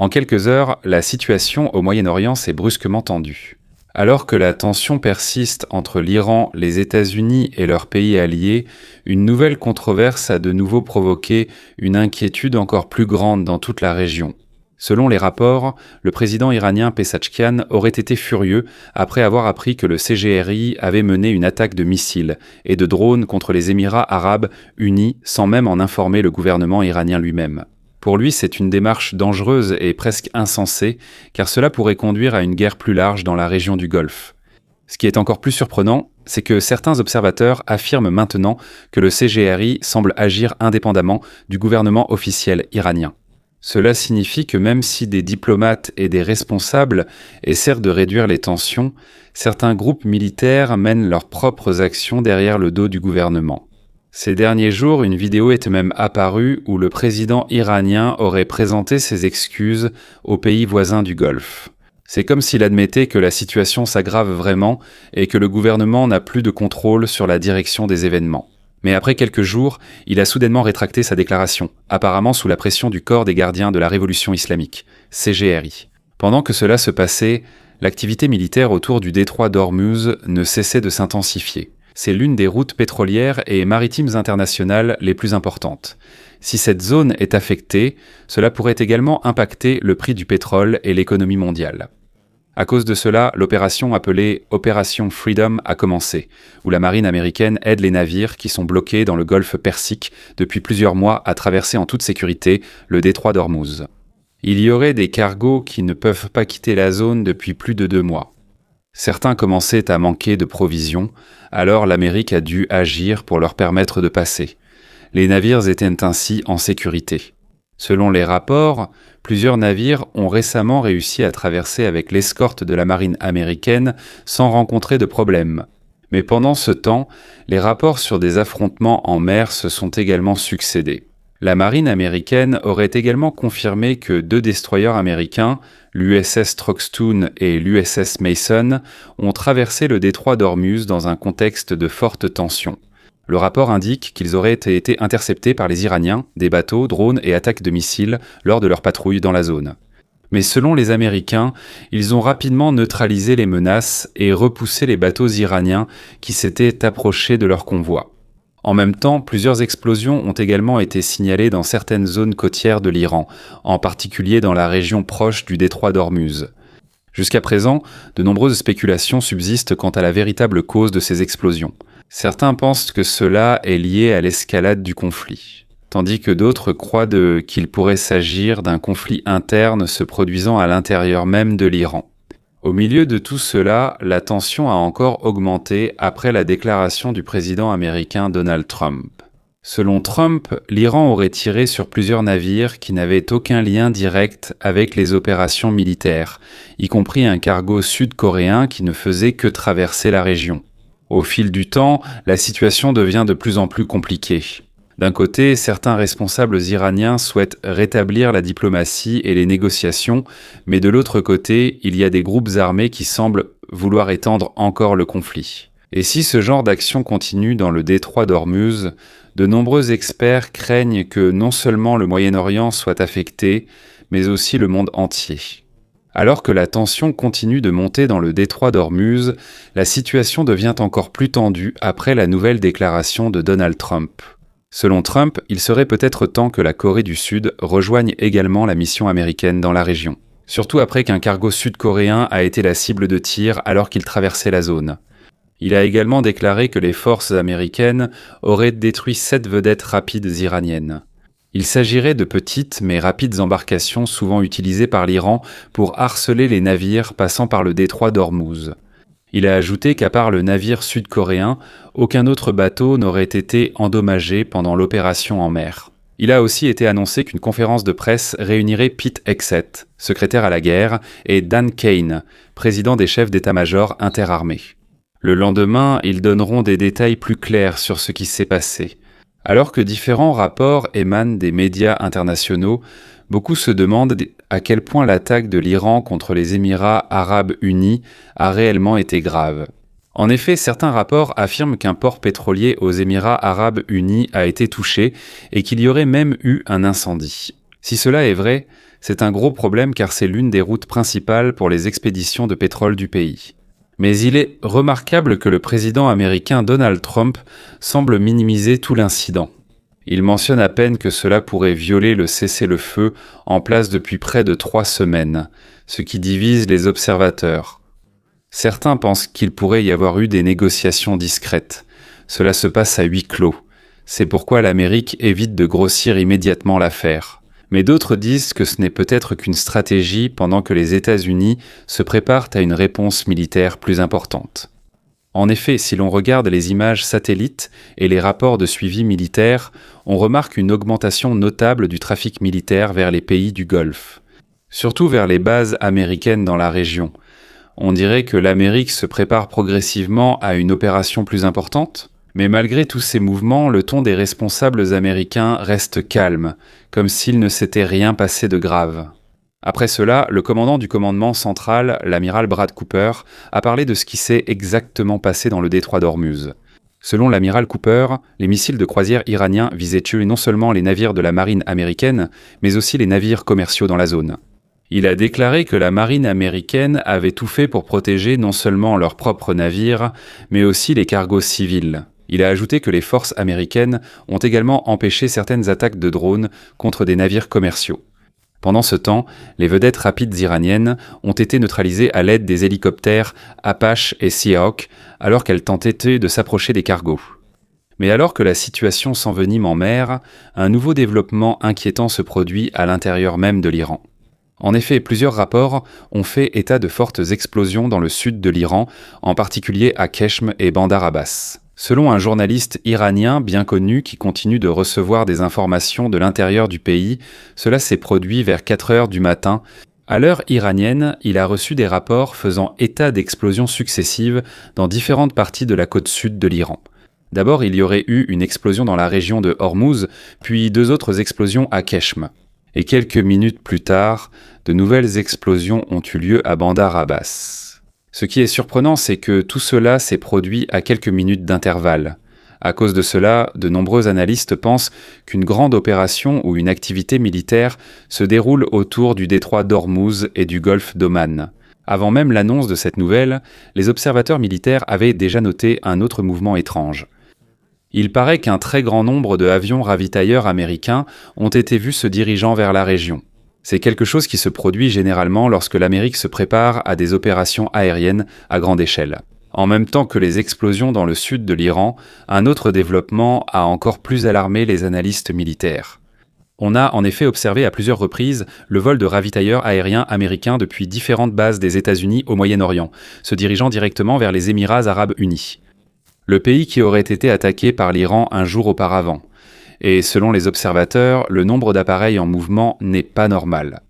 En quelques heures, la situation au Moyen-Orient s'est brusquement tendue. Alors que la tension persiste entre l'Iran, les États-Unis et leurs pays alliés, une nouvelle controverse a de nouveau provoqué une inquiétude encore plus grande dans toute la région. Selon les rapports, le président iranien Pezeshkian aurait été furieux après avoir appris que le CGRI avait mené une attaque de missiles et de drones contre les Émirats arabes unis sans même en informer le gouvernement iranien lui-même. Pour lui, c'est une démarche dangereuse et presque insensée, car cela pourrait conduire à une guerre plus large dans la région du Golfe. Ce qui est encore plus surprenant, c'est que certains observateurs affirment maintenant que le CGRI semble agir indépendamment du gouvernement officiel iranien. Cela signifie que même si des diplomates et des responsables essaient de réduire les tensions, certains groupes militaires mènent leurs propres actions derrière le dos du gouvernement. Ces derniers jours, une vidéo est même apparue où le président iranien aurait présenté ses excuses aux pays voisins du Golfe. C'est comme s'il admettait que la situation s'aggrave vraiment et que le gouvernement n'a plus de contrôle sur la direction des événements. Mais après quelques jours, il a soudainement rétracté sa déclaration, apparemment sous la pression du Corps des gardiens de la Révolution islamique, CGRI. Pendant que cela se passait, l'activité militaire autour du détroit d'Ormuz ne cessait de s'intensifier. C'est l'une des routes pétrolières et maritimes internationales les plus importantes. Si cette zone est affectée, cela pourrait également impacter le prix du pétrole et l'économie mondiale. À cause de cela, l'opération appelée Opération Freedom a commencé, où la marine américaine aide les navires qui sont bloqués dans le golfe Persique depuis plusieurs mois à traverser en toute sécurité le détroit d'Ormuz. Il y aurait des cargos qui ne peuvent pas quitter la zone depuis plus de 2 mois. Certains commençaient à manquer de provisions, alors l'Amérique a dû agir pour leur permettre de passer. Les navires étaient ainsi en sécurité. Selon les rapports, plusieurs navires ont récemment réussi à traverser avec l'escorte de la marine américaine sans rencontrer de problème. Mais pendant ce temps, les rapports sur des affrontements en mer se sont également succédés. La marine américaine aurait également confirmé que 2 destroyers américains, l'USS Truxtun et l'USS Mason, ont traversé le détroit d'Ormuz dans un contexte de forte tension. Le rapport indique qu'ils auraient été interceptés par les Iraniens, des bateaux, drones et attaques de missiles lors de leur patrouille dans la zone. Mais selon les Américains, ils ont rapidement neutralisé les menaces et repoussé les bateaux iraniens qui s'étaient approchés de leur convoi. En même temps, plusieurs explosions ont également été signalées dans certaines zones côtières de l'Iran, en particulier dans la région proche du détroit d'Ormuz. Jusqu'à présent, de nombreuses spéculations subsistent quant à la véritable cause de ces explosions. Certains pensent que cela est lié à l'escalade du conflit, tandis que d'autres croient qu'il pourrait s'agir d'un conflit interne se produisant à l'intérieur même de l'Iran. Au milieu de tout cela, la tension a encore augmenté après la déclaration du président américain Donald Trump. Selon Trump, l'Iran aurait tiré sur plusieurs navires qui n'avaient aucun lien direct avec les opérations militaires, y compris un cargo sud-coréen qui ne faisait que traverser la région. Au fil du temps, la situation devient de plus en plus compliquée. D'un côté, certains responsables iraniens souhaitent rétablir la diplomatie et les négociations, mais de l'autre côté, il y a des groupes armés qui semblent vouloir étendre encore le conflit. Et si ce genre d'action continue dans le détroit d'Ormuz, de nombreux experts craignent que non seulement le Moyen-Orient soit affecté, mais aussi le monde entier. Alors que la tension continue de monter dans le détroit d'Ormuz, la situation devient encore plus tendue après la nouvelle déclaration de Donald Trump. Selon Trump, il serait peut-être temps que la Corée du Sud rejoigne également la mission américaine dans la région. Surtout après qu'un cargo sud-coréen a été la cible de tir alors qu'il traversait la zone. Il a également déclaré que les forces américaines auraient détruit 7 vedettes rapides iraniennes. Il s'agirait de petites mais rapides embarcations souvent utilisées par l'Iran pour harceler les navires passant par le détroit d'Ormuz. Il a ajouté qu'à part le navire sud-coréen, aucun autre bateau n'aurait été endommagé pendant l'opération en mer. Il a aussi été annoncé qu'une conférence de presse réunirait Pete Hegseth, secrétaire à la guerre, et Dan Kane, président des chefs d'état-major interarmés. Le lendemain, ils donneront des détails plus clairs sur ce qui s'est passé. Alors que différents rapports émanent des médias internationaux, beaucoup se demandent à quel point l'attaque de l'Iran contre les Émirats arabes unis a réellement été grave. En effet, certains rapports affirment qu'un port pétrolier aux Émirats arabes unis a été touché et qu'il y aurait même eu un incendie. Si cela est vrai, C'est un gros problème car c'est l'une des routes principales pour les expéditions de pétrole du pays. Mais il est remarquable que le président américain Donald Trump semble minimiser tout l'incident. Il mentionne à peine que cela pourrait violer le cessez-le-feu en place depuis près de 3 semaines, ce qui divise les observateurs. Certains pensent qu'il pourrait y avoir eu des négociations discrètes. Cela se passe à huis clos. C'est pourquoi l'Amérique évite de grossir immédiatement l'affaire. Mais d'autres disent que ce n'est peut-être qu'une stratégie pendant que les États-Unis se préparent à une réponse militaire plus importante. En effet, si l'on regarde les images satellites et les rapports de suivi militaire, on remarque une augmentation notable du trafic militaire vers les pays du Golfe, surtout vers les bases américaines dans la région. On dirait que l'Amérique se prépare progressivement à une opération plus importante, mais malgré tous ces mouvements, le ton des responsables américains reste calme, comme s'il ne s'était rien passé de grave. Après cela, le commandant du commandement central, l'amiral Brad Cooper, a parlé de ce qui s'est exactement passé dans le détroit d'Ormuz. Selon l'amiral Cooper, les missiles de croisière iraniens visaient tuer non seulement les navires de la marine américaine, mais aussi les navires commerciaux dans la zone. Il a déclaré que la marine américaine avait tout fait pour protéger non seulement leurs propres navires, mais aussi les cargos civils. Il a ajouté que les forces américaines ont également empêché certaines attaques de drones contre des navires commerciaux. Pendant ce temps, les vedettes rapides iraniennes ont été neutralisées à l'aide des hélicoptères Apache et Seahawk alors qu'elles tentaient de s'approcher des cargos. Mais alors que la situation s'envenime en mer, un nouveau développement inquiétant se produit à l'intérieur même de l'Iran. En effet, plusieurs rapports ont fait état de fortes explosions dans le sud de l'Iran, en particulier à Keshm et Bandar Abbas. Selon un journaliste iranien bien connu qui continue de recevoir des informations de l'intérieur du pays, cela s'est produit vers 4 heures du matin. À l'heure iranienne, il a reçu des rapports faisant état d'explosions successives dans différentes parties de la côte sud de l'Iran. D'abord, il y aurait eu une explosion dans la région de Hormuz, puis 2 autres explosions à Keshm. Et quelques minutes plus tard, de nouvelles explosions ont eu lieu à Bandar Abbas. Ce qui est surprenant, c'est que tout cela s'est produit à quelques minutes d'intervalle. À cause de cela, de nombreux analystes pensent qu'une grande opération ou une activité militaire se déroule autour du détroit d'Ormuz et du golfe d'Oman. Avant même l'annonce de cette nouvelle, les observateurs militaires avaient déjà noté un autre mouvement étrange. Il paraît qu'un très grand nombre de avions ravitailleurs américains ont été vus se dirigeant vers la région. C'est quelque chose qui se produit généralement lorsque l'Amérique se prépare à des opérations aériennes à grande échelle. En même temps que les explosions dans le sud de l'Iran, un autre développement a encore plus alarmé les analystes militaires. On a en effet observé à plusieurs reprises le vol de ravitailleurs aériens américains depuis différentes bases des États-Unis au Moyen-Orient, se dirigeant directement vers les Émirats arabes unis. Le pays qui aurait été attaqué par l'Iran un jour auparavant. Et selon les observateurs, le nombre d'appareils en mouvement n'est pas normal.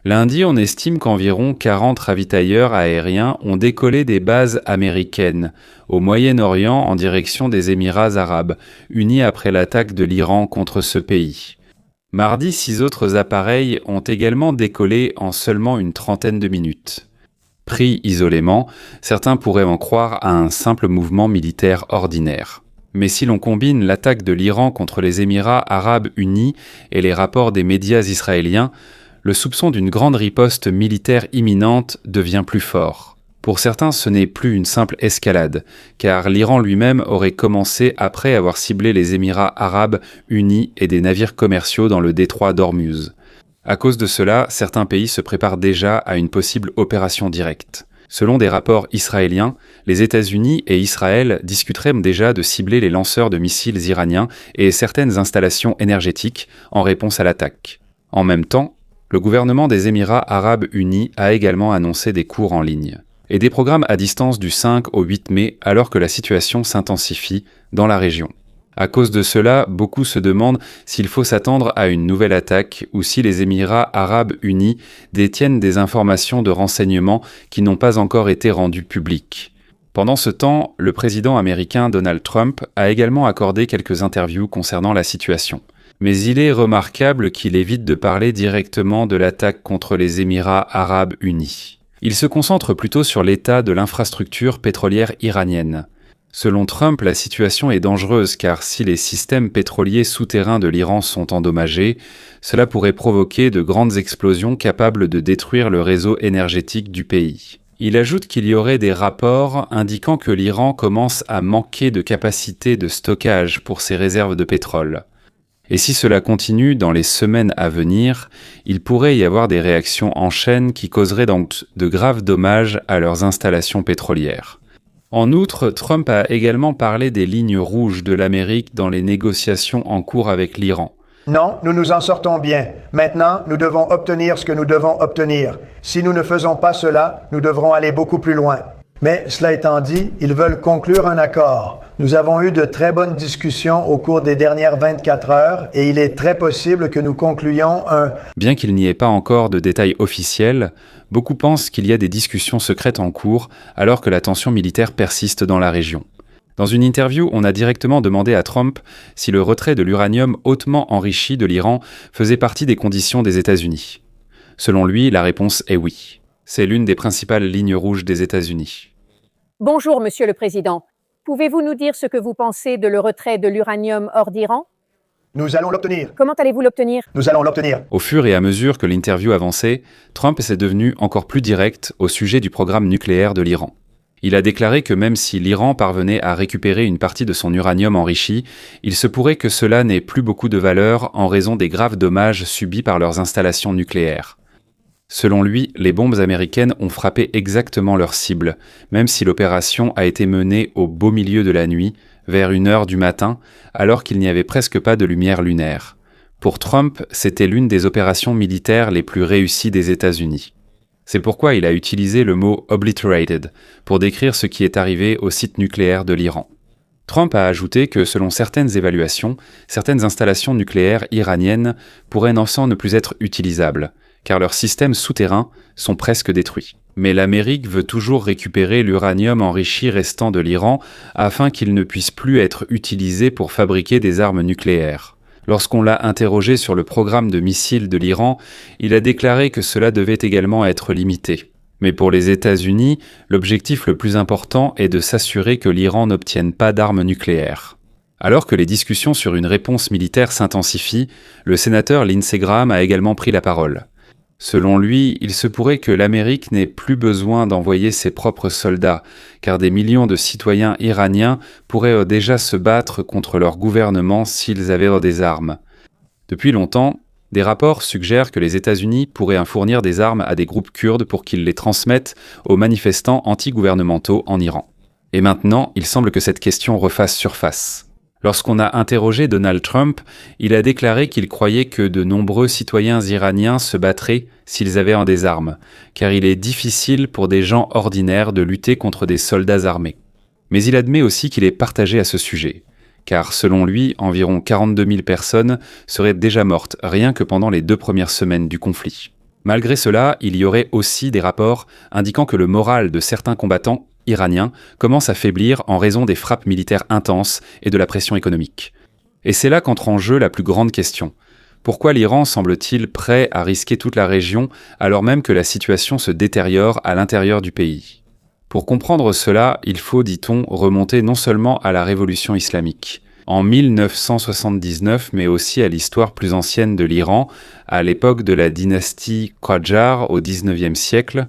Lundi, on estime qu'environ 40 ravitailleurs aériens ont décollé des bases américaines au Moyen-Orient en direction des Émirats arabes, unis après l'attaque de l'Iran contre ce pays. Mardi, 6 autres appareils ont également décollé en seulement une trentaine de minutes. Pris isolément, certains pourraient en croire à un simple mouvement militaire ordinaire. Mais si l'on combine l'attaque de l'Iran contre les Émirats arabes unis et les rapports des médias israéliens, le soupçon d'une grande riposte militaire imminente devient plus fort. Pour certains, ce n'est plus une simple escalade, car l'Iran lui-même aurait commencé après avoir ciblé les Émirats arabes unis et des navires commerciaux dans le détroit d'Ormuz. À cause de cela, certains pays se préparent déjà à une possible opération directe. Selon des rapports israéliens, les États-Unis et Israël discuteraient déjà de cibler les lanceurs de missiles iraniens et certaines installations énergétiques en réponse à l'attaque. En même temps, le gouvernement des Émirats arabes unis a également annoncé des cours en ligne et des programmes à distance du 5 au 8 mai alors que la situation s'intensifie dans la région. À cause de cela, beaucoup se demandent s'il faut s'attendre à une nouvelle attaque ou si les Émirats arabes unis détiennent des informations de renseignement qui n'ont pas encore été rendues publiques. Pendant ce temps, le président américain Donald Trump a également accordé quelques interviews concernant la situation. Mais il est remarquable qu'il évite de parler directement de l'attaque contre les Émirats arabes unis. Il se concentre plutôt sur l'état de l'infrastructure pétrolière iranienne. Selon Trump, la situation est dangereuse car si les systèmes pétroliers souterrains de l'Iran sont endommagés, cela pourrait provoquer de grandes explosions capables de détruire le réseau énergétique du pays. Il ajoute qu'il y aurait des rapports indiquant que l'Iran commence à manquer de capacité de stockage pour ses réserves de pétrole. Et si cela continue dans les semaines à venir, il pourrait y avoir des réactions en chaîne qui causeraient donc de graves dommages à leurs installations pétrolières. En outre, Trump a également parlé des lignes rouges de l'Amérique dans les négociations en cours avec l'Iran. Non, nous nous en sortons bien. Maintenant, nous devons obtenir ce que nous devons obtenir. Si nous ne faisons pas cela, nous devrons aller beaucoup plus loin. Mais cela étant dit, ils veulent conclure un accord. Nous avons eu de très bonnes discussions au cours des dernières 24 heures et il est très possible que nous concluions un... Bien qu'il n'y ait pas encore de détails officiels, beaucoup pensent qu'il y a des discussions secrètes en cours alors que la tension militaire persiste dans la région. Dans une interview, on a directement demandé à Trump si le retrait de l'uranium hautement enrichi de l'Iran faisait partie des conditions des États-Unis. Selon lui, la réponse est oui. C'est l'une des principales lignes rouges des États-Unis. Bonjour, Monsieur le Président. Pouvez-vous nous dire ce que vous pensez de le retrait de l'uranium hors d'Iran? Nous allons l'obtenir. Comment allez-vous l'obtenir? Nous allons l'obtenir. Au fur et à mesure que l'interview avançait, Trump s'est devenu encore plus direct au sujet du programme nucléaire de l'Iran. Il a déclaré que même si l'Iran parvenait à récupérer une partie de son uranium enrichi, il se pourrait que cela n'ait plus beaucoup de valeur en raison des graves dommages subis par leurs installations nucléaires. Selon lui, les bombes américaines ont frappé exactement leur cible, même si l'opération a été menée au beau milieu de la nuit, vers 1h du matin, alors qu'il n'y avait presque pas de lumière lunaire. Pour Trump, c'était l'une des opérations militaires les plus réussies des États-Unis. C'est pourquoi il a utilisé le mot « obliterated » pour décrire ce qui est arrivé au site nucléaire de l'Iran. Trump a ajouté que, selon certaines évaluations, certaines installations nucléaires iraniennes pourraient ne plus être utilisables, car leurs systèmes souterrains sont presque détruits. Mais l'Amérique veut toujours récupérer l'uranium enrichi restant de l'Iran afin qu'il ne puisse plus être utilisé pour fabriquer des armes nucléaires. Lorsqu'on l'a interrogé sur le programme de missiles de l'Iran, il a déclaré que cela devait également être limité. Mais pour les États-Unis, l'objectif le plus important est de s'assurer que l'Iran n'obtienne pas d'armes nucléaires. Alors que les discussions sur une réponse militaire s'intensifient, le sénateur Lindsey Graham a également pris la parole. Selon lui, il se pourrait que l'Amérique n'ait plus besoin d'envoyer ses propres soldats, car des millions de citoyens iraniens pourraient déjà se battre contre leur gouvernement s'ils avaient des armes. Depuis longtemps, des rapports suggèrent que les États-Unis pourraient fournir des armes à des groupes kurdes pour qu'ils les transmettent aux manifestants anti-gouvernementaux en Iran. Et maintenant, il semble que cette question refasse surface. Lorsqu'on a interrogé Donald Trump, il a déclaré qu'il croyait que de nombreux citoyens iraniens se battraient s'ils avaient des armes, car il est difficile pour des gens ordinaires de lutter contre des soldats armés. Mais il admet aussi qu'il est partagé à ce sujet, car selon lui, environ 42 000 personnes seraient déjà mortes rien que pendant les 2 premières semaines du conflit. Malgré cela, il y aurait aussi des rapports indiquant que le moral de certains combattants iraniens commence à faiblir en raison des frappes militaires intenses et de la pression économique. Et c'est là qu'entre en jeu la plus grande question. Pourquoi l'Iran semble-t-il prêt à risquer toute la région alors même que la situation se détériore à l'intérieur du pays? Pour comprendre cela, il faut, dit-on, remonter non seulement à la révolution islamique. En 1979, mais aussi à l'histoire plus ancienne de l'Iran, à l'époque de la dynastie Qajar au XIXe siècle,